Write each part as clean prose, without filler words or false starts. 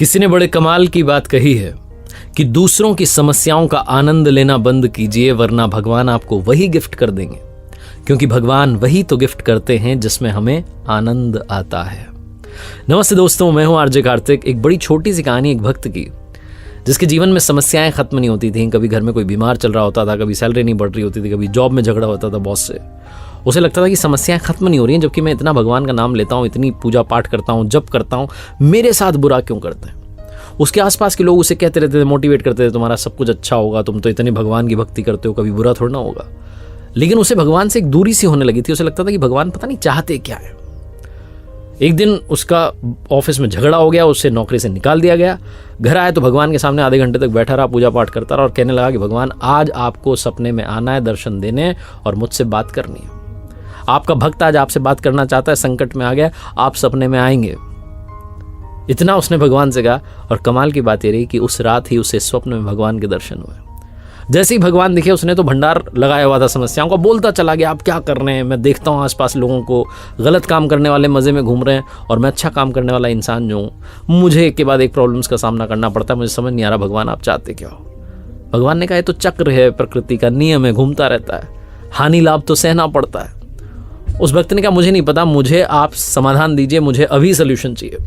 किसी ने बड़े कमाल की बात कही है कि दूसरों की समस्याओं का आनंद लेना बंद कीजिए, वरना भगवान आपको वही गिफ्ट कर देंगे, क्योंकि भगवान वही तो गिफ्ट करते हैं जिसमें हमें आनंद आता है। नमस्ते दोस्तों, मैं हूं आरजे कार्तिक। एक बड़ी छोटी सी कहानी एक भक्त की, जिसके जीवन में समस्याएं खत्म नहीं होती थी। कभी घर में कोई बीमार चल रहा होता था, कभी सैलरी नहीं बढ़ रही होती थी, कभी जॉब में झगड़ा होता था बॉस से। उसे लगता था कि समस्याएं खत्म नहीं हो रही हैं, जबकि मैं इतना भगवान का नाम लेता हूं, इतनी पूजा पाठ करता हूं, जप करता हूं, मेरे साथ बुरा क्यों करते हैं। उसके आसपास के लोग उसे कहते रहते थे, मोटिवेट करते थे, तुम्हारा सब कुछ अच्छा होगा, तुम तो इतनी भगवान की भक्ति करते हो, कभी बुरा थोड़ा ना होगा। लेकिन उसे भगवान से एक दूरी सी होने लगी थी। उसे लगता था कि भगवान पता नहीं चाहते क्या है। एक दिन उसका ऑफिस में झगड़ा हो गया, उससे नौकरी से निकाल दिया गया। घर आया तो भगवान के सामने आधे घंटे तक बैठा रहा, पूजा पाठ करता रहा और कहने लगा कि भगवान, आज आपको सपने में आना है, दर्शन देने और मुझसे बात करनी है। आपका भक्त आज आपसे बात करना चाहता है, संकट में आ गया, आप सपने में आएंगे। इतना उसने भगवान से कहा। और कमाल की बात ये रही कि उस रात ही उसे स्वप्न में भगवान के दर्शन हुए। जैसे ही भगवान दिखे, उसने तो भंडार लगाया हुआ था समस्याओं का, बोलता चला गया, आप क्या कर रहे हैं, मैं देखता हूँ आसपास लोगों को, गलत काम करने वाले मज़े में घूम रहे हैं और मैं अच्छा काम करने वाला इंसान जो हूँ, मुझे एक के बाद एक प्रॉब्लम्स का सामना करना पड़ता है। मुझे समझ नहीं आ रहा भगवान आप चाहते क्या हो। भगवान ने कहा, ये तो चक्र है, प्रकृति का नियम है, घूमता रहता है, हानि लाभ तो सहना पड़ता है। उस भक्त ने कहा, मुझे नहीं पता, मुझे आप समाधान दीजिए, मुझे अभी सोल्यूशन चाहिए।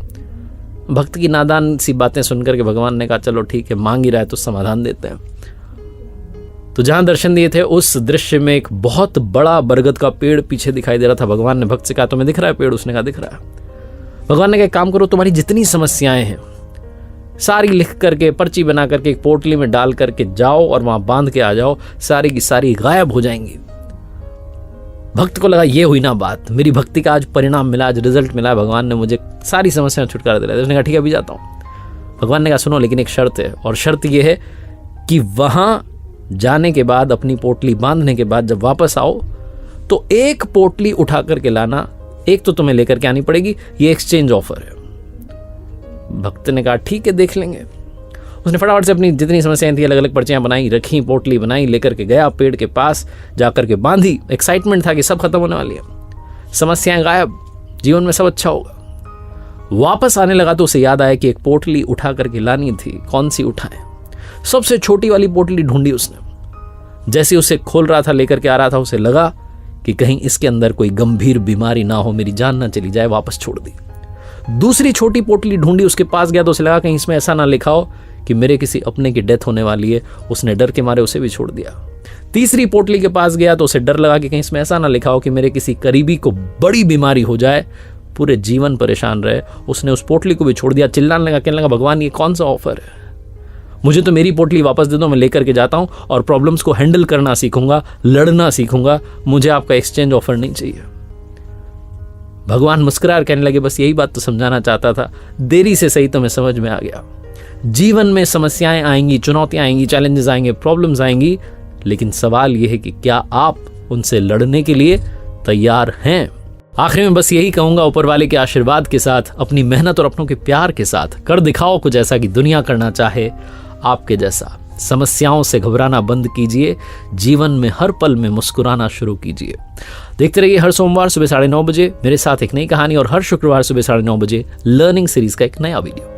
भक्त की नादान सी बातें सुनकर के भगवान ने कहा, चलो ठीक है, मांग ही रहा है तो समाधान देते हैं। तो जहां दर्शन दिए थे, उस दृश्य में एक बहुत बड़ा बरगद का पेड़ पीछे दिखाई दे रहा था। भगवान ने भक्त से कहा, तुम्हें दिख रहा है पेड़? उसने कहा, दिख रहा है। भगवान ने कहा, काम करो, तुम्हारी जितनी समस्याएं हैं सारी लिख करके, पर्ची बना करके एक पोटली में डाल करके जाओ और वहां बांध के आ जाओ, सारी की सारी गायब हो जाएंगी। भक्त को लगा, ये हुई ना बात, मेरी भक्ति का आज परिणाम मिला, आज रिजल्ट मिला, भगवान ने मुझे सारी समस्याएं छुटकारा दिलाया। उसने कहा, ठीक है, अभी जाता हूं। भगवान ने कहा, सुनो, लेकिन एक शर्त है, और शर्त यह है कि वहां जाने के बाद, अपनी पोटली बांधने के बाद जब वापस आओ तो एक पोटली उठा करके लाना, एक तो तुम्हें लेकर के आनी पड़ेगी, ये एक्सचेंज ऑफर है। भक्त ने कहा, ठीक है, देख लेंगे। उसने फटाफट से अपनी जितनी समस्याएं थी अलग अलग पर्चियां बनाई, रखी, पोटली बनाई, लेकर के गया पेड़ के पास, जाकर के बांधी। एक्साइटमेंट था कि सब खत्म होने वाली है, समस्याएं गायब, जीवन में सब अच्छा होगा। वापस आने लगा तो उसे याद आया कि एक पोटली उठा करके लानी थी। कौन सी उठाएं? सबसे छोटी वाली पोटली ढूंढी उसने। जैसे उसे खोल रहा था, लेकर के आ रहा था, उसे लगा कि कहीं इसके अंदर कोई गंभीर बीमारी ना हो, मेरी जान ना चली जाए, वापस छोड़ दी। दूसरी छोटी पोटली ढूंढी, उसके पास गया तो उसे लगा कहीं इसमें ऐसा ना लिखा हो कि मेरे किसी अपने की डेथ होने वाली है। उसने डर के मारे उसे भी छोड़ दिया। तीसरी पोटली के पास गया तो उसे डर लगा कि कहीं इसमें ऐसा ना लिखा हो कि मेरे किसी करीबी को बड़ी बीमारी हो जाए, पूरे जीवन परेशान रहे। उसने उस पोटली को भी छोड़ दिया। चिल्लाने लगा, कहने लगा, भगवान, ये कौन सा ऑफर है? मुझे तो मेरी पोटली वापस दे दो, मैं लेकर के जाता हूं और प्रॉब्लम्स को हैंडल करना सीखूंगा, लड़ना सीखूंगा, मुझे आपका एक्सचेंज ऑफर नहीं चाहिए। भगवान मुस्कुरा कहने लगे, बस यही बात तो समझाना चाहता था, देरी से सही तो मैं समझ में आ गया। जीवन में समस्याएं आएंगी, चुनौतियां आएंगी, चैलेंजेस आएंगे, प्रॉब्लम्स आएंगी, लेकिन सवाल यह है कि क्या आप उनसे लड़ने के लिए तैयार हैं? आखिर में बस यही कहूंगा, ऊपर वाले के आशीर्वाद के साथ, अपनी मेहनत और अपनों के प्यार के साथ कर दिखाओ कुछ ऐसा कि दुनिया करना चाहे आपके जैसा। समस्याओं से घबराना बंद कीजिए, जीवन में हर पल में मुस्कुराना शुरू कीजिए। देखते रहिए हर सोमवार सुबह 9:30 बजे मेरे साथ एक नई कहानी, और हर शुक्रवार सुबह 9:30 बजे लर्निंग सीरीज का एक नया वीडियो।